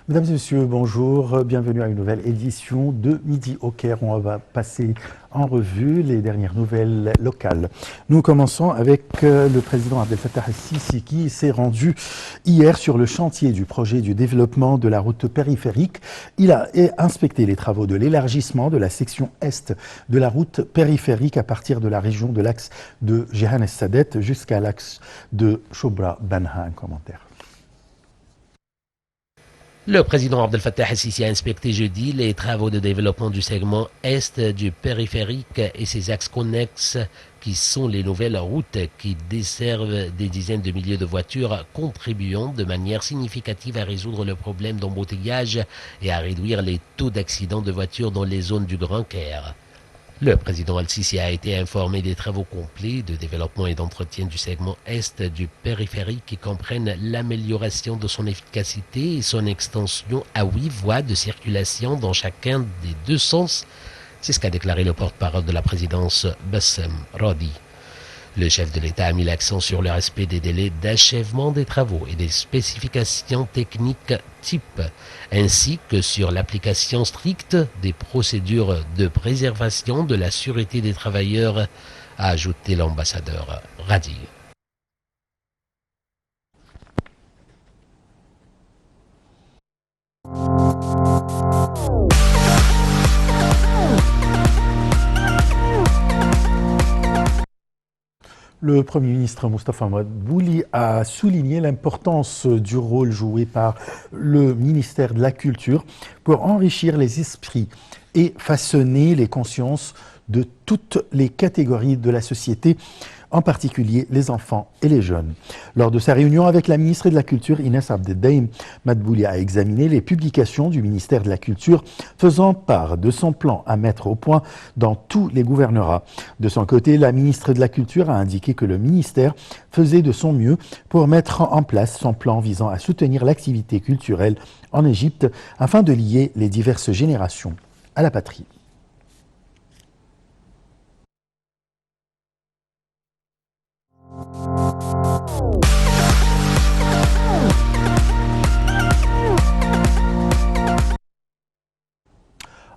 Mesdames et messieurs, bonjour, bienvenue à une nouvelle édition de Midi au Caire. On va passer en revue les dernières nouvelles locales. Nous commençons avec le président Abdel Fattah el-Sisi qui s'est rendu hier sur le chantier du projet du développement de la route périphérique. Il a inspecté les travaux de l'élargissement de la section est de la route périphérique à partir de la région de l'axe de Jehan es-Sadet jusqu'à l'axe de Chobra-Banha. Un commentaire. Le président Abdel Fattah el-Sisi a inspecté jeudi les travaux de développement du segment est du périphérique et ses axes connexes qui sont les nouvelles routes qui desservent des dizaines de milliers de voitures, contribuant de manière significative à résoudre le problème d'embouteillage et à réduire les taux d'accidents de voitures dans les zones du Grand Caire. Le président al-Sisi a été informé des travaux complets de développement et d'entretien du segment est du périphérique qui comprennent l'amélioration de son efficacité et son extension à 8 voies de circulation dans chacun des deux sens. C'est ce qu'a déclaré le porte-parole de la présidence, Bassem Radi. Le chef de l'État a mis l'accent sur le respect des délais d'achèvement des travaux et des spécifications techniques type, ainsi que sur l'application stricte des procédures de préservation de la sûreté des travailleurs, a ajouté l'ambassadeur Radi. Le Premier ministre Moustapha Madbouli a souligné l'importance du rôle joué par le ministère de la Culture pour enrichir les esprits et façonner les consciences de toutes les catégories de la société, en particulier les enfants et les jeunes. Lors de sa réunion avec la ministre de la Culture, Inès Abdeldaim, Madbouli a examiné les publications du ministère de la Culture faisant part de son plan à mettre au point dans tous les gouvernorats. De son côté, la ministre de la Culture a indiqué que le ministère faisait de son mieux pour mettre en place son plan visant à soutenir l'activité culturelle en Égypte afin de lier les diverses générations à la patrie.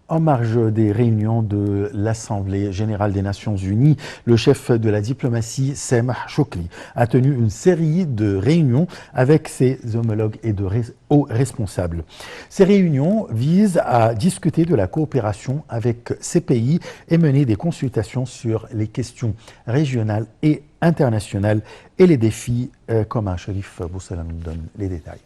En marge des réunions de l'Assemblée générale des Nations unies, le chef de la diplomatie, Sameh Shoukry, a tenu une série de réunions avec ses homologues et de hauts responsables. Ces réunions visent à discuter de la coopération avec ces pays et mener des consultations sur les questions régionales et internationales et les défis communs. Sherif Boussalam nous donne les détails.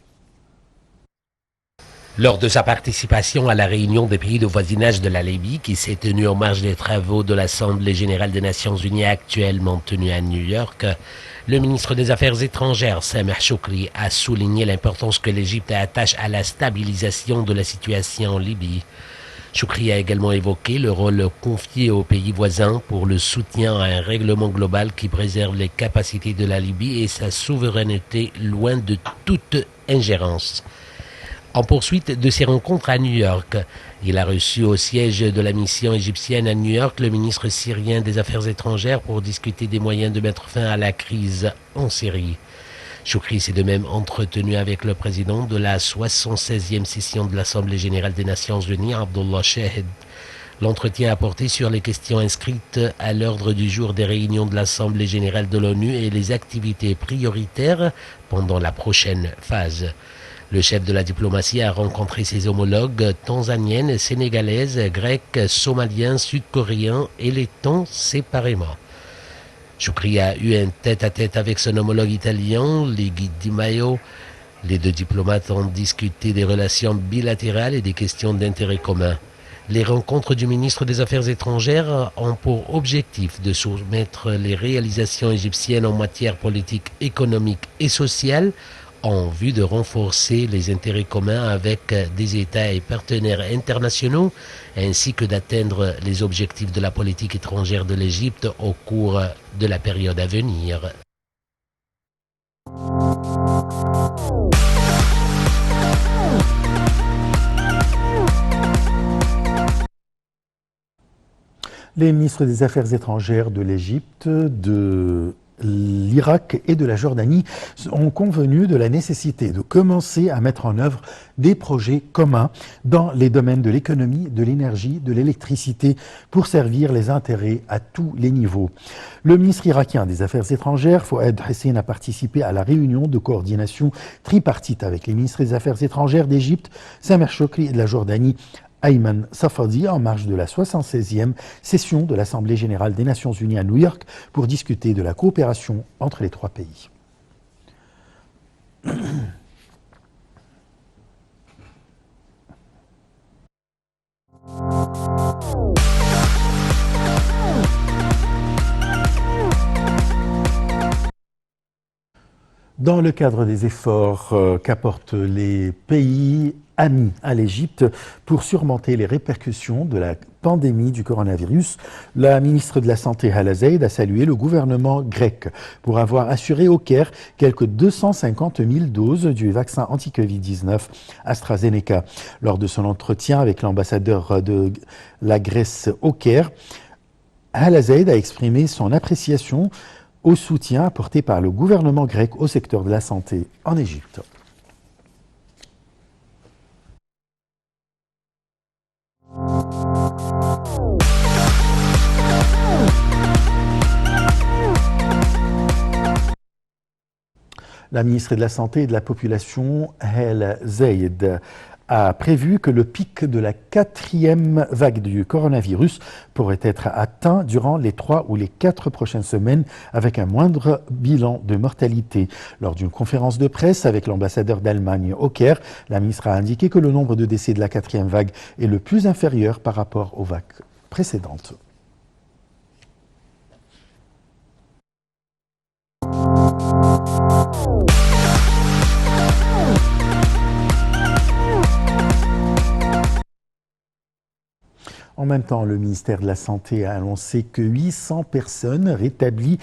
Lors de sa participation à la réunion des pays de voisinage de la Libye qui s'est tenue en marge des travaux de l'Assemblée générale des Nations unies actuellement tenue à New York, le ministre des Affaires étrangères, Sameh Shoukry, a souligné l'importance que l'Égypte attache à la stabilisation de la situation en Libye. Shoukry a également évoqué le rôle confié aux pays voisins pour le soutien à un règlement global qui préserve les capacités de la Libye et sa souveraineté loin de toute ingérence. En poursuite de ses rencontres à New York, il a reçu au siège de la mission égyptienne à New York le ministre syrien des Affaires étrangères pour discuter des moyens de mettre fin à la crise en Syrie. Shoukry s'est de même entretenu avec le président de la 76e session de l'Assemblée générale des Nations unies, Abdullah Shahed. L'entretien a porté sur les questions inscrites à l'ordre du jour des réunions de l'Assemblée générale de l'ONU et les activités prioritaires pendant la prochaine phase. Le chef de la diplomatie a rencontré ses homologues tanzaniennes, sénégalaises, grecs, somaliens, sud-coréens et lettons séparément. Shoukry a eu un tête-à-tête avec son homologue italien, Luigi Di Maio. Les deux diplomates ont discuté des relations bilatérales et des questions d'intérêt commun. Les rencontres du ministre des Affaires étrangères ont pour objectif de soumettre les réalisations égyptiennes en matière politique, économique et sociale en vue de renforcer les intérêts communs avec des États et partenaires internationaux, ainsi que d'atteindre les objectifs de la politique étrangère de l'Égypte au cours de la période à venir. Les ministres des Affaires étrangères de l'Égypte, de l'Irak et de la Jordanie ont convenu de la nécessité de commencer à mettre en œuvre des projets communs dans les domaines de l'économie, de l'énergie, de l'électricité pour servir les intérêts à tous les niveaux. Le ministre irakien des Affaires étrangères, Fouad Hussein, a participé à la réunion de coordination tripartite avec les ministres des Affaires étrangères d'Égypte, Samer Chokri, et de la Jordanie, Ayman Safadi, en marge de la 76e session de l'Assemblée générale des Nations unies à New York pour discuter de la coopération entre les trois pays. Dans le cadre des efforts qu'apportent les pays amis à l'Égypte pour surmonter les répercussions de la pandémie du coronavirus, la ministre de la Santé Hala Zeid a salué le gouvernement grec pour avoir assuré au Caire quelques 250 000 doses du vaccin anti-Covid-19 AstraZeneca. Lors de son entretien avec l'ambassadeur de la Grèce au Caire, Hala Zeid a exprimé son appréciation au soutien apporté par le gouvernement grec au secteur de la santé en Égypte. La ministre de la Santé et de la Population, Hala Zeid, a prévu que le pic de la 4e vague du coronavirus pourrait être atteint durant les 3 ou les 4 prochaines semaines avec un moindre bilan de mortalité. Lors d'une conférence de presse avec l'ambassadeur d'Allemagne au Caire, la ministre a indiqué que le nombre de décès de la 4e vague est le plus inférieur par rapport aux vagues précédentes. En même temps, le ministère de la Santé a annoncé que 800 personnes rétablies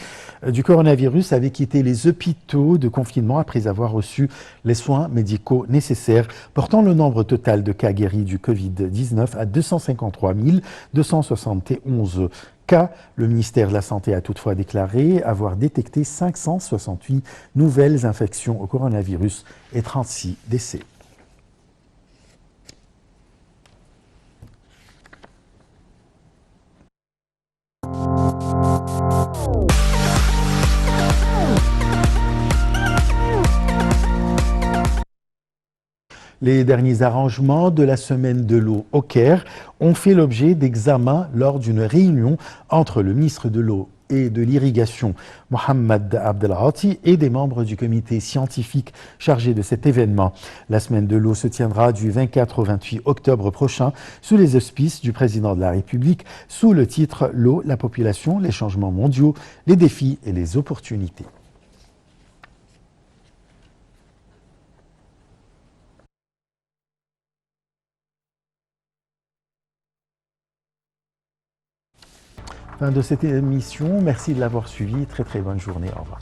du coronavirus avaient quitté les hôpitaux de confinement après avoir reçu les soins médicaux nécessaires, portant le nombre total de cas guéris du Covid-19 à 253 271 cas. Le ministère de la Santé a toutefois déclaré avoir détecté 568 nouvelles infections au coronavirus et 36 décès. Les derniers arrangements de la semaine de l'eau au Caire ont fait l'objet d'examens lors d'une réunion entre le ministre de l'eau et de l'irrigation, Mohamed Abdelati, et des membres du comité scientifique chargé de cet événement. La semaine de l'eau se tiendra du 24 au 28 octobre prochain sous les auspices du président de la République, sous le titre « L'eau, la population, les changements mondiaux, les défis et les opportunités ». Fin de cette émission. Merci de l'avoir suivi. Très très bonne journée. Au revoir.